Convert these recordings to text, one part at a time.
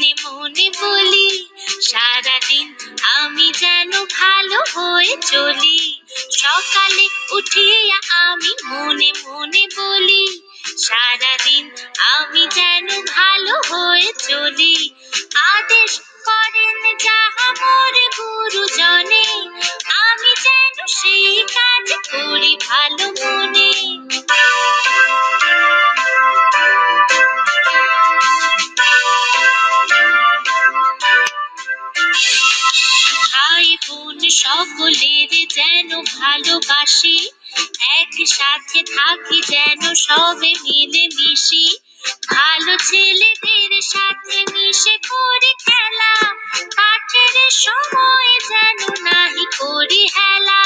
মনে মনে বলি সারাদিন আমি যেন ভালো হয়ে চলি। সকালে উঠিয়া আমি মনে মনে বলি সারাদিন আমি যেন ভালো হয়ে চলি। আদেশ করেন যাহা মোর গুরুজনে, আমি যেন সেই কাজ করি ভালো মনে। ভাই বোন সকলের যেন ভালোবাসি, একসাথে থাকি যেন সবে মিলে মিশি। ভালো ছেলেদের সাথে মিশে করি খেলা, পাঠের সময় যেন নাহি করি হেলা।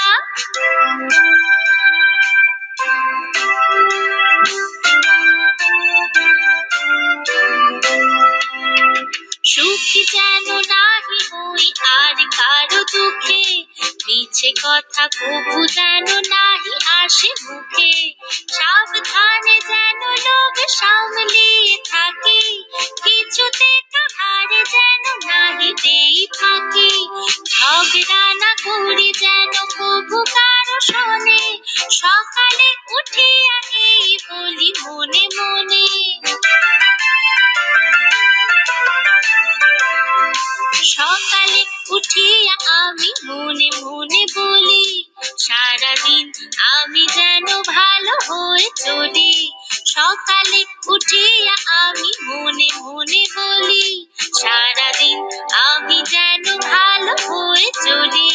সুখী যেন নাহি হই আর কারো দুঃখে, মিছে কথা কবু যেন নাহি আসে মুখে। সাবধানে যেন লোভ সামলিয়ে থাকি, কিছুতে কাহারে যেন নাহি দেই ফাঁকি। ঝগড়া না করি যেন কবু কারো শোনে, সকালে উঠিয়া এই বলি মনে মনে। সকালে উঠিয়া আমি মনে মনে বলি সারাদিন আমি যেন ভালো হয়ে চলি। সকালে উঠিয়া আমি মনে মনে বলি সারাদিন আমি যেন ভালো হয়ে চলি।